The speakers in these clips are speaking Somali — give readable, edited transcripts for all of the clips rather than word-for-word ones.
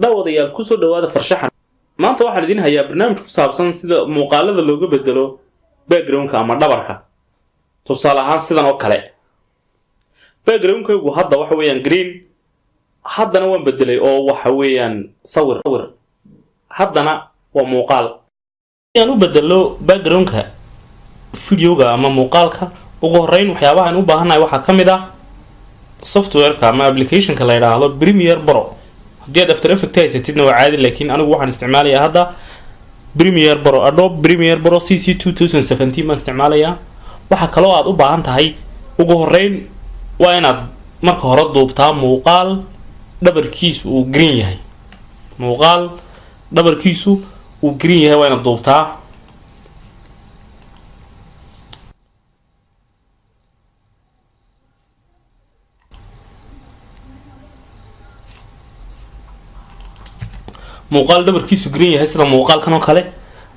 dhawaada kusoo dhawaada farshaxan maanta waxaan idiin hayaa barnaamij ku saabsan sida muuqaalada looga bedelo backgroundka ama dhabarka tusaale ahaan sidan oo kale backgroundkaygu hadda waxa weeyaan green haddana waan bedelay oo waxa weeyaan sawir haddana waa muuqaal aan u bedelo backgroundka videoga ama muuqaalka ugu horeyn waxyaabaha aan u baahanahay waxa kamid ah software-ka ama application-ka la yiraahdo Premiere Pro hadii aad After Effects haysatidna waa caadi laakiin anigu waxaan isticmaalayaa hadda Premiere Pro Adobe Premiere Pro CC 2017 ma isticmaalayaa waxa kale oo aad u baahan tahay ugu horeyn waa inaad marka hore duubtaa muuqaal dhabarkiisu uu green yahay muuqaal dhabarkiisu uu green yahay waa inaad duubtaa muuqaal dhabarkiisu green yahay sida muuqaalkan oo kale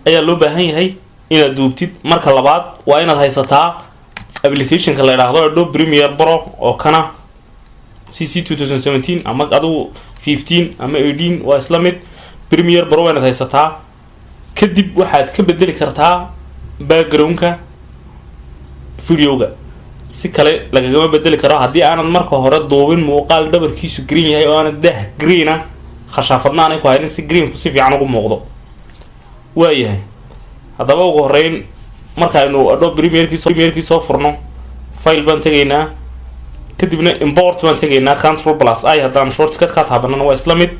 ayaa loo baahan yahay inaad duubtid marka labaad waa inaad haysataa application-ka la yiraahdo Adobe Premiere Pro oo kana CC 2017 ama adu 15 ama 18 waa isla mid Premiere Pro waa inaad haysataa kadib waxaad ka bedeli kartaa background-ka videoga si kale lagama bedeli karo hadii aanad marka hore duubin muuqaal dhabarkiisu green yahay oo aanad dah green khashaafadna aanay ku haynin si green ku si fiican ugu muuqdo waayahay hadaba ugu horeyn marka aynu Adobe Premiere soo furno file baan tagaynaa kadibna import baan tagaynaa Ctrl+I haddaan shortcut ka taabanana waa isla mid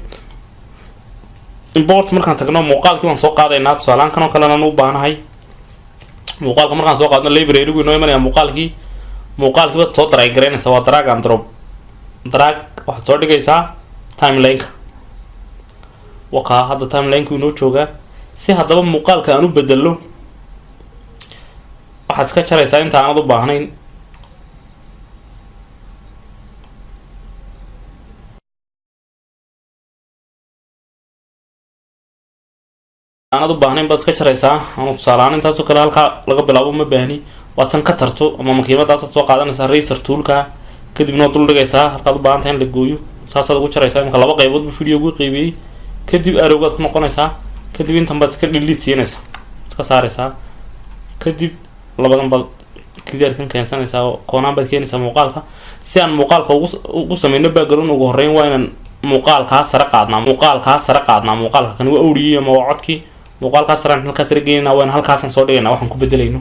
import markaan tagno muuqaalkii waan soo qaadaynaa tusaalaan kan oo kale aan u baahanahay muuqaalka markaan soo qaadno library-gu inoo imanaya muuqaalkiiba soo drag gareynaysa waa drag and drop drag waxaad soo dhigaysaa timeline-ka waka hadda timeline-ku inoo joogaa si haddaba muuqaalka aan u bedelo waxaad iska jaraysaa inta aanad u baahnayn baad iska jaraysaa ama tusaaleaan intaasoo kale halkaa laga bilaabo ma baahni waa tan ka tarto ama makiinadaas soo qaadanaysaa razor toolka kadibna dul dhigaysaa halkaad u baahan tahay in la gooyo saasaad ugu jaraysaa imka laba qaybood buu video ugu qaybiyay kadib arrowgaad ku noqonaysaa kadib intan baad iska delete siinaysaa iska saaraysaa kadib labadan baad kideerkan keensanaysaa oo koonaan baad keenaysaa muuqaalka si aan muuqaalka ugu sameeyno background ugu horeyn waa inaan muuqaalka sare qaadnaa muuqaalka kan waa audio ama waa codki muuqaalka sare aan halkaas geynaa waan halkaas soo dhigaynaa waxaan ku bedelayno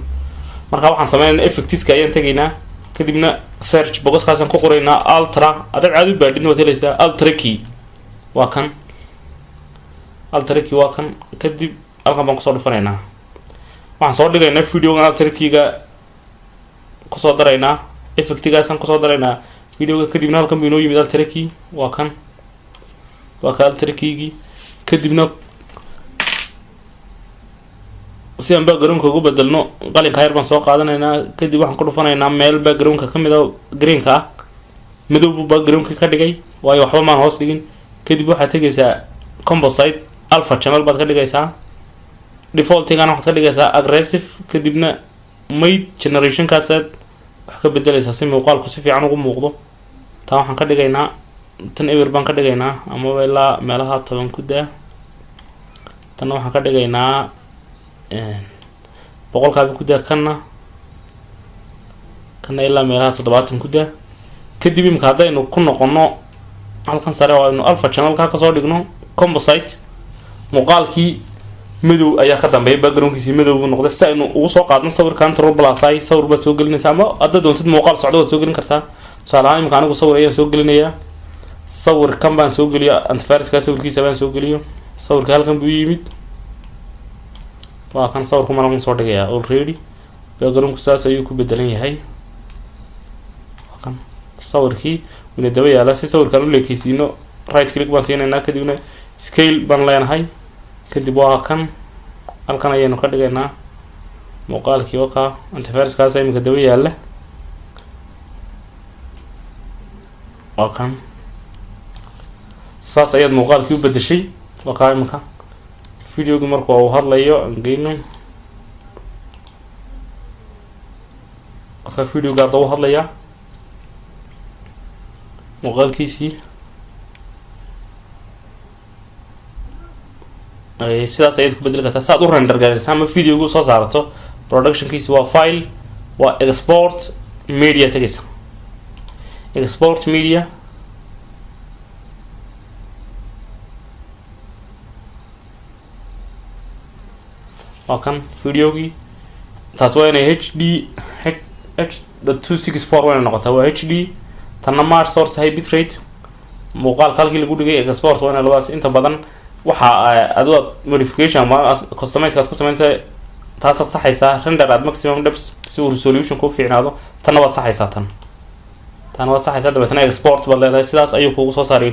marka waxaan sameeynaa effects-ka ayaan tagaynaa kadibna search box-kaas aan ku qoraynaa ultra adag caadi baadhidna waad helaysaa ultra key waa kan kadib halkan baan kusoo dhufanaynaa waxaan soo dhigaynaa videogan ultra key-ga kusoo daraynaa effect-gaasaan kusoo daraynaa videoga kadibna halkan buu inoo yimid ultra key waa ka ultra key-gii kadibna si aan background-ka ugu bedelno qalinka yar baan soo qaadanaynaa kadib waxaan ku dhufanaynaa meel background-ka kamid ah green-ka ah madow buu background-ka ka dhigay waayo waxba maan hoos dhigin kadib waxaad tegaysaa composite alpha channel baad ka dhigaysaa default-igana waxaad ka dhigaysaa aggressive kadibna made generation-kaasaad wax ka bedelaysaa si muuqaalku si fiican ugu muuqdo taa waxaan ka dhigaynaa tan ewer baan ka dhigaynaa ama ilaa meelaha 10 ku daa tan waxaan ka dhigaynaa boqolkaaba ku daa kana ilaa meelaha 70 ku daa kadib imka haddaynu ku noqono halkan sare oo aynu alpha channel-ka ka soo dhigno composite muuqaalkii madow ayaa ka dambeeyay background-kiisii madow buu noqday si aynu ugu soo qaadno sawirkan Ctrl+I sawir baad soo gelinaysaa ama hadda doontid muuqaal socdo waad soo gelin kartaa tusaale imka anigu sawir ayaan soo gelinayaa sawirkan baan soo geliyo antivirus-ka sawirkiisa baan soo geliyo sawirka halkan buu yimid waa kan sawirku maraan soo dhigayaa already background-ku saas ayuu ku bedelan yahay kan sawirkii wina daba yaala si sawirkan u leekaysiino right click baan siinaynaa kadibna scale baan leenahay kadib waa kan halkan ayaynu ka dhigaynaa muuqaalkii oo ka antivirus-kaas imika daba yaala waa kan saas ayaad muuqaalkii u bedeshay waa ka imika videogu marka uu hadlayo angeyno ka videoga hadda uu hadlaya muuqaalkiisii sidaas ayaad ku bedeli kartaa saad u render garaysaa ama videogu soo saarto productionkiisa waa file waa export media tagaysa export media waa kan videogii taas waa inay HD h.264 waa noqotaa waa HD tanna mark source high bitrate muuqaalka halkii lagu dhigay export waa labadaas inta badan waxa aad modification ama customize ku sameynaysaa taas saxaysaa render at maximum depth si uu resolution ku fiicnaado tan waad saxaysaa tan waad saxaysaa dabeetana export baad leedahay sidaas ayuu kugu soo saaray